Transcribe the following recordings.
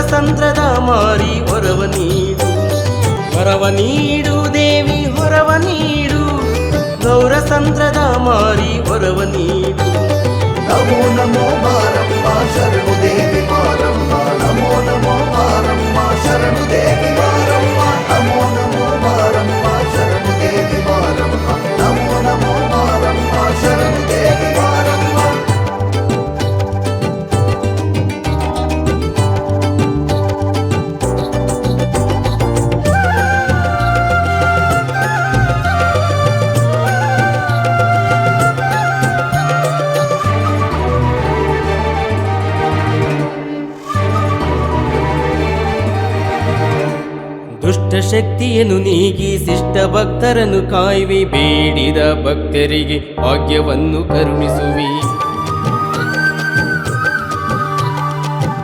ಗೌರಸಂದ್ರದ ಮಾರಿ ಹೊರವ ನೀಡು, ವರವ ನೀಡು ದೇವಿ ಹೊರವ ನೀಡು, ಗೌರಸಂದ್ರದ ಮಾರಿ ಹೊರವ ನೀಡು. ನಮೋ ನಮೋ ಮಾರಮ್ಮ ಶರಣು ದೇವಿ ಮಾರಮ್ಮ, ನಮೋ ನಮೋ ಮಾರಮ್ಮ ಶರಣು ದೇವಿ ಮಾರಮ್ಮ, ನಮೋ ನಮೋ ಮಾರಮ್ಮ ಶರಣು ದೇವಿ ಮಾರಮ್ಮ, ನಮೋ ನಮೋ ಮಾರಮ್ಮ ಶರಣು ದೇವಿ ಮಾರಮ್ಮ. ದುಷ್ಟ ಶಕ್ತಿಯನ್ನು ನೀಗಿ ಶಿಷ್ಟ ಭಕ್ತರನ್ನು ಕಾಯುವೆ, ಬೇಡಿದ ಭಕ್ತರಿಗೆ ಭಾಗ್ಯವನ್ನು ಕರುಣಿಸುವಿ.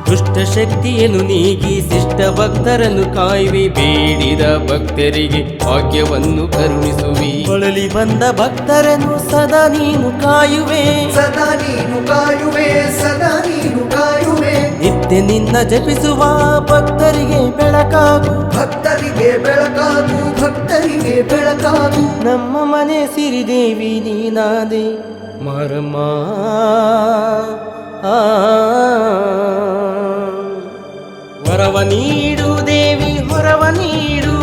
ದುಷ್ಟ ಶಕ್ತಿಯನ್ನು ನೀಗಿ ಶಿಷ್ಟ ಭಕ್ತರನ್ನು ಕಾಯುವೆ, ಬೇಡಿದ ಭಕ್ತರಿಗೆ ಭಾಗ್ಯವನ್ನು ಕರುಣಿಸುವಿ. ಬಳಲಿ ಬಂದ ಭಕ್ತರನ್ನು ಸದಾ ನೀನು ಕಾಯುವೆ, ಸದಾ ನೀನು ಕಾಯುವೆ, ಸದಾ ನೀನು ಕಾಯುವೆ. ನಿತ್ಯ ನಿನ್ನ ಜಪಿಸುವ ಭಕ್ತರಿಗೆ ಬೆಳಕಾಗು, ಭಕ್ತರಿಗೆ ಬೆಳಕಾಗು, ಭಕ್ತರಿಗೆ ಬೆಳಕಾಗು. ನಮ್ಮ ಮನೆ ಸಿರಿದೇವಿ ನೀನಾದೆ ಮಾರಮ್ಮ. ವರವ ನೀಡು ದೇವಿ ಹೊರವ ನೀಡು,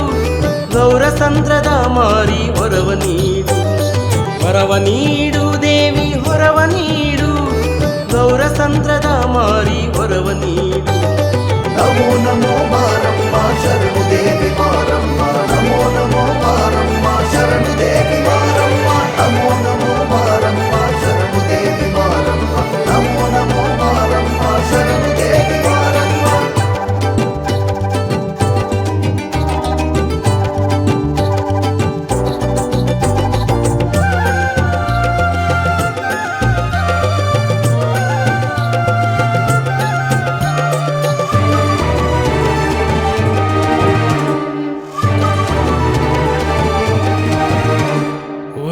ಗೌರಸಂದ್ರದ ಮಾರಿ ಹೊರವ ನೀಡು, ವರವ ನೀಡು ದೇವಿ ಹೊರವ ನೀಡು, ಗೌರಸಂದ್ರದ ಮಾರಿ ಹೊರವ ನೀಡು. ನಮೋ ನಮೋ ಮಾರಮ್ಮ ಶರಣು ದೇವಿ ಮಾರಮ್ಮ, ನಮೋ ನಮೋ ಮಾರಮ್ಮ ಶರಣು ದೇವಿ ಮಾರಮ್ಮ, ನಮೋ ನಮೋ ಮಾರಮ್ಮ ಶರಣು ದೇವಿ ಮಾರಮ್ಮ, ನಮೋ ನಮೋ ಮಾರಮ್ಮ ಶರಣು ದೇವಿ ಮಾರಮ್ಮ.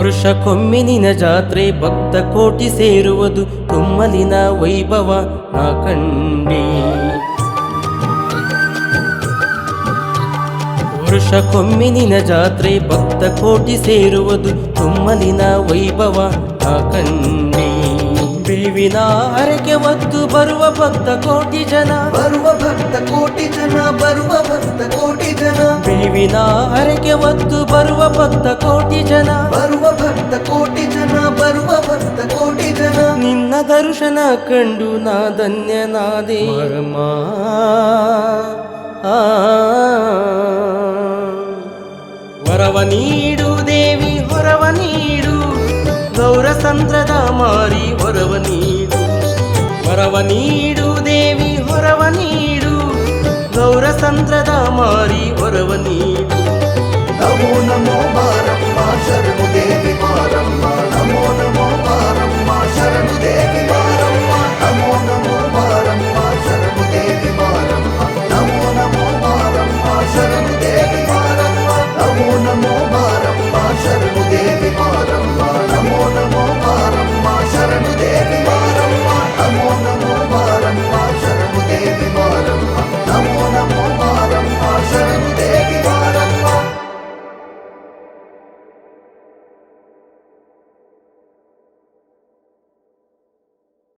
ವರ್ಷಕ್ಕೊಮ್ಮೆ ನಿನ ಜಾತ್ರೆ ಭಕ್ತ ಕೋಟಿ ಸೇರುವುದು, ತುಮ್ಮಲಿನ ವೈಭವ ನಾ ಕಂಡೆ. ವರ್ಷಕ್ಕೊಮ್ಮೆ ನಿನ ಜಾತ್ರೆ ಭಕ್ತ ಕೋಟಿ ಸೇರುವುದು, ತುಮ್ಮಲಿನ ವೈಭವ ನಾ ಕಂಡೆ. ಬೇವಿನ ಹರಕೆ ಹೊತ್ತು ಬರುವ ಭಕ್ತ ಕೋಟಿ ಜನ, ಬರುವ ಭಕ್ತ ಕೋಟಿ ಜನ, ಬರುವ ಭಕ್ತ ಕೋಟಿ ಜನ. ಬೇವಿನ ಹರಕೆ ಹೊತ್ತು ಬರುವ ಭಕ್ತ ಕೋಟಿ ಜನ, ಬರುವ ಭಕ್ತ ಕೋಟಿ ಜನ, ಬರುವ ಭಕ್ತ ಕೋಟಿ ಜನ. ನಿನ್ನ ದರ್ಶನ ಕಂಡು ನಾ ಧನ್ಯನಾದೆ ಮಾರಮ್ಮ. ವರವ ನೀಡು ದೇವಿ ಹೊರವ ನೀಡು, ಗೌರಸಂದ್ರದ ಮಾರಿ ಹೊರವ ನೀಡು, ವರವ ನೀಡು ದೇವಿ ಹೊರವ ನೀಡು, ಗೌರಸಂದ್ರದ ಮಾರಿ ಹೊರವ ನೀಡು. ನಮೋ ನಮೋ ಮಾರಮ್ಮ ಶರಣು ದೇವಿ ಮಾರಮ್ಮ,